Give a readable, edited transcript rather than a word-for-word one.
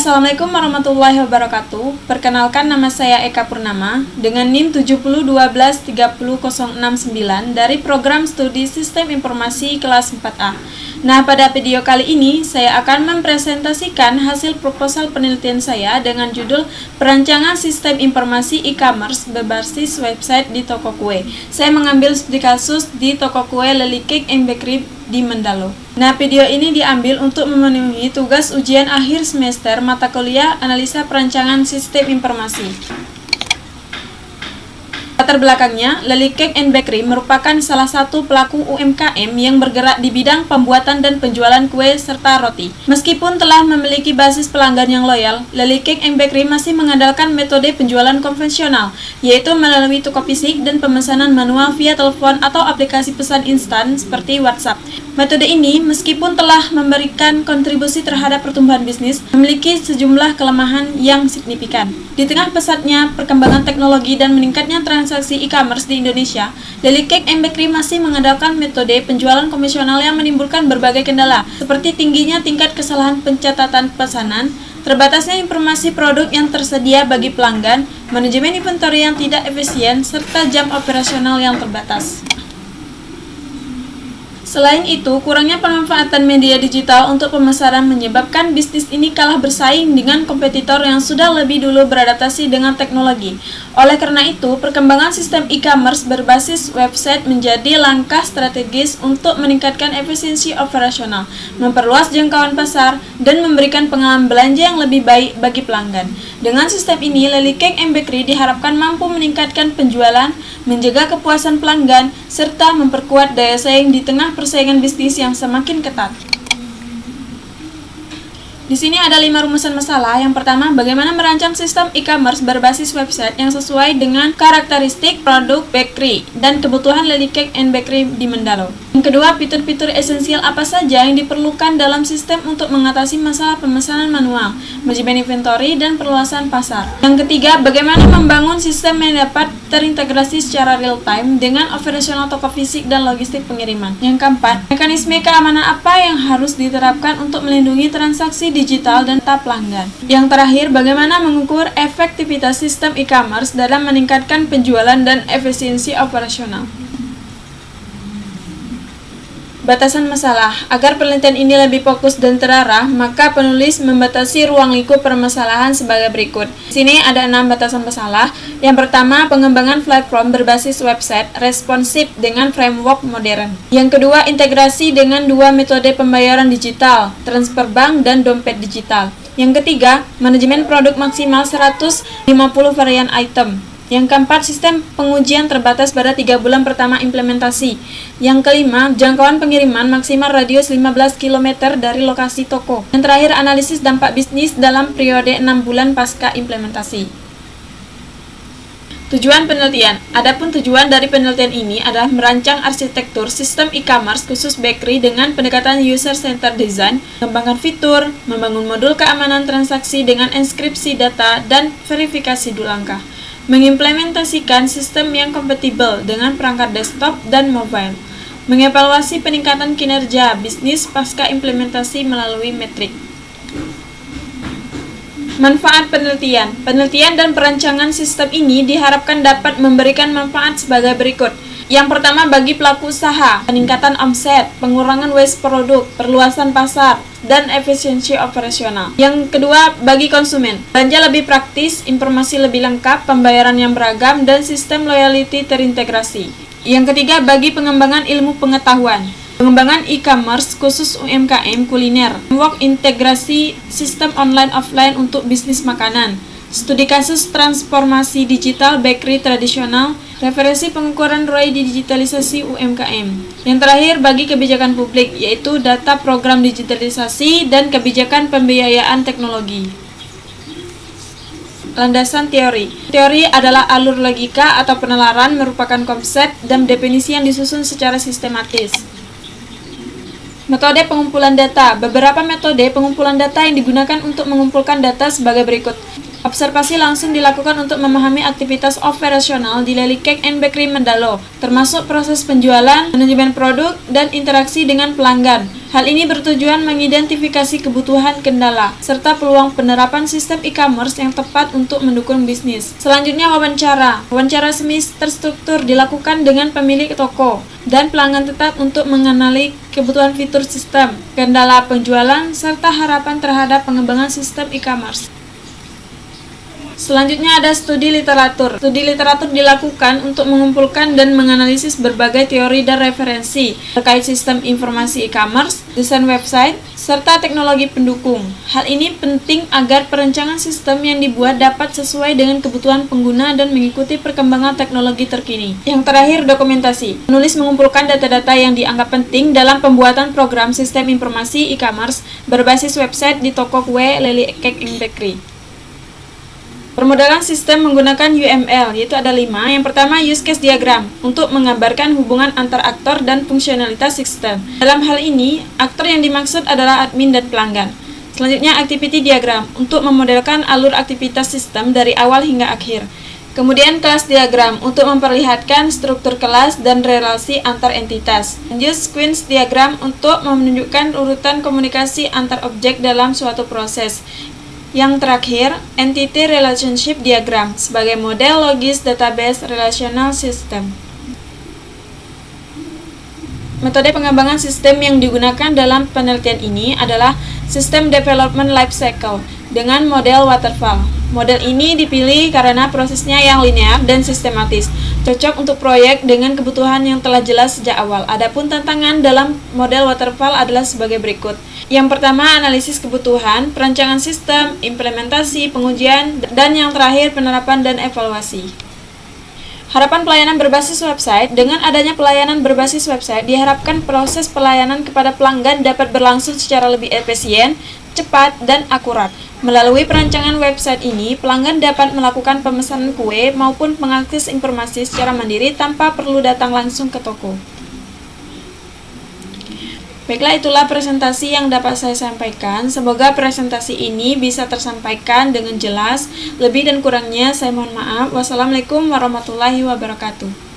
Assalamualaikum warahmatullahi wabarakatuh. Perkenalkan, nama saya Eka Purnama dengan NIM 7012300669 dari program studi Sistem Informasi kelas 4A. Nah, pada video kali ini saya akan mempresentasikan hasil proposal penelitian saya dengan judul Perancangan Sistem Informasi E-commerce berbasis website di toko kue. Saya mengambil studi kasus di toko kue Leli Cake and Bakery di Mendalo. Nah, video ini diambil untuk memenuhi tugas ujian akhir semester mata kuliah Analisa Perancangan Sistem Informasi. Latar belakangnya, Leli Cake and Bakery merupakan salah satu pelaku UMKM yang bergerak di bidang pembuatan dan penjualan kue serta roti. Meskipun telah memiliki basis pelanggan yang loyal, Leli Cake and Bakery masih mengandalkan metode penjualan konvensional, yaitu melalui toko fisik dan pemesanan manual via telepon atau aplikasi pesan instan seperti WhatsApp. Metode ini, meskipun telah memberikan kontribusi terhadap pertumbuhan bisnis, memiliki sejumlah kelemahan yang signifikan. Di tengah pesatnya perkembangan teknologi dan meningkatnya transaksi e-commerce di Indonesia, Leli Cake and Bakery masih mengandalkan metode penjualan konvensional yang menimbulkan berbagai kendala, seperti tingginya tingkat kesalahan pencatatan pesanan, terbatasnya informasi produk yang tersedia bagi pelanggan, manajemen inventory yang tidak efisien, serta jam operasional yang terbatas. Selain itu, kurangnya pemanfaatan media digital untuk pemasaran menyebabkan bisnis ini kalah bersaing dengan kompetitor yang sudah lebih dulu beradaptasi dengan teknologi. Oleh karena itu, perkembangan sistem e-commerce berbasis website menjadi langkah strategis untuk meningkatkan efisiensi operasional, memperluas jangkauan pasar, dan memberikan pengalaman belanja yang lebih baik bagi pelanggan. Dengan sistem ini, Leli Cake and Bakery diharapkan mampu meningkatkan penjualan, menjaga kepuasan pelanggan, serta memperkuat daya saing di tengah persaingan bisnis yang semakin ketat. Di sini ada 5 rumusan masalah. Yang pertama, bagaimana merancang sistem e-commerce berbasis website yang sesuai dengan karakteristik produk bakery dan kebutuhan Leli Cake and Bakery di Mendalo. Yang kedua, fitur-fitur esensial apa saja yang diperlukan dalam sistem untuk mengatasi masalah pemesanan manual, manajemen inventory, dan perluasan pasar. Yang ketiga, bagaimana membangun sistem yang dapat terintegrasi secara real-time dengan operasional toko fisik dan logistik pengiriman. Yang keempat, mekanisme keamanan apa yang harus diterapkan untuk melindungi transaksi digital dan data pelanggan. Yang terakhir, bagaimana mengukur efektivitas sistem e-commerce dalam meningkatkan penjualan dan efisiensi operasional. Batasan masalah. Agar penelitian ini lebih fokus dan terarah, maka penulis membatasi ruang lingkup permasalahan sebagai berikut. Di sini ada 6 batasan masalah. Yang pertama, pengembangan platform berbasis website responsif dengan framework modern. Yang kedua, integrasi dengan 2 metode pembayaran digital, transfer bank dan dompet digital. Yang ketiga, manajemen produk maksimal 150 varian item. Yang keempat, sistem pengujian terbatas pada 3 bulan pertama implementasi. Yang kelima, jangkauan pengiriman maksimal radius 15 km dari lokasi toko. Yang terakhir, analisis dampak bisnis dalam periode 6 bulan pasca implementasi. Tujuan penelitian. Adapun tujuan dari penelitian ini adalah merancang arsitektur sistem e-commerce khusus bakery dengan pendekatan user-centered design, mengembangkan fitur, membangun modul keamanan transaksi dengan enskripsi data dan verifikasi 2 langkah, mengimplementasikan sistem yang kompatibel dengan perangkat desktop dan mobile, mengevaluasi peningkatan kinerja bisnis pasca implementasi melalui metrik. Manfaat penelitian. Penelitian dan perancangan sistem ini diharapkan dapat memberikan manfaat sebagai berikut. Yang pertama, bagi pelaku usaha, peningkatan omset, pengurangan waste produk, perluasan pasar, dan efisiensi operasional. Yang kedua, bagi konsumen, belanja lebih praktis, informasi lebih lengkap, pembayaran yang beragam, dan sistem loyalty terintegrasi. Yang ketiga, bagi pengembangan ilmu pengetahuan, pengembangan e-commerce khusus UMKM kuliner, framework integrasi sistem online offline untuk bisnis makanan, studi kasus transformasi digital bakery tradisional, referensi pengukuran ROI di digitalisasi UMKM. Yang terakhir, bagi kebijakan publik, yaitu data program digitalisasi dan kebijakan pembiayaan teknologi. Landasan teori. Teori adalah alur logika atau penalaran, merupakan konsep dan definisi yang disusun secara sistematis. Metode pengumpulan data. Beberapa metode pengumpulan data yang digunakan untuk mengumpulkan data sebagai berikut. Observasi langsung dilakukan untuk memahami aktivitas operasional di Leli Cake and Bakery Mendalo, termasuk proses penjualan, manajemen produk, dan interaksi dengan pelanggan. Hal ini bertujuan mengidentifikasi kebutuhan, kendala, serta peluang penerapan sistem e-commerce yang tepat untuk mendukung bisnis. Selanjutnya wawancara. Wawancara semi terstruktur dilakukan dengan pemilik toko dan pelanggan tetap untuk mengenali kebutuhan fitur sistem, kendala penjualan, serta harapan terhadap pengembangan sistem e-commerce. Selanjutnya ada studi literatur. Studi literatur dilakukan untuk mengumpulkan dan menganalisis berbagai teori dan referensi terkait sistem informasi e-commerce, desain website, serta teknologi pendukung. Hal ini penting agar perencanaan sistem yang dibuat dapat sesuai dengan kebutuhan pengguna dan mengikuti perkembangan teknologi terkini. Yang terakhir, dokumentasi. Penulis mengumpulkan data-data yang dianggap penting dalam pembuatan program sistem informasi e-commerce berbasis website di toko kue Leli Cake and Bakery. Permodalan sistem menggunakan UML, yaitu ada 5. Yang pertama, use case diagram, untuk menggambarkan hubungan antar aktor dan fungsionalitas sistem. Dalam hal ini, aktor yang dimaksud adalah admin dan pelanggan. Selanjutnya, activity diagram, untuk memodelkan alur aktivitas sistem dari awal hingga akhir. Kemudian, kelas diagram, untuk memperlihatkan struktur kelas dan relasi antar entitas. Use sequence diagram, untuk menunjukkan urutan komunikasi antar objek dalam suatu proses. Yang terakhir, Entity Relationship Diagram sebagai model logis database relational system. Metode pengembangan sistem yang digunakan dalam penelitian ini adalah System Development Life Cycle dengan model waterfall. Model ini dipilih karena prosesnya yang linear dan sistematis, cocok untuk proyek dengan kebutuhan yang telah jelas sejak awal. Adapun tantangan dalam model waterfall adalah sebagai berikut. Yang pertama, analisis kebutuhan, perancangan sistem, implementasi, pengujian, dan yang terakhir, penerapan dan evaluasi. Harapan pelayanan berbasis website. Dengan adanya pelayanan berbasis website, diharapkan proses pelayanan kepada pelanggan dapat berlangsung secara lebih efisien, cepat, dan akurat. Melalui perancangan website ini, pelanggan dapat melakukan pemesanan kue maupun mengakses informasi secara mandiri tanpa perlu datang langsung ke toko. Baiklah, itulah presentasi yang dapat saya sampaikan. Semoga presentasi ini bisa tersampaikan dengan jelas. Lebih dan kurangnya saya mohon maaf. Wassalamualaikum warahmatullahi wabarakatuh.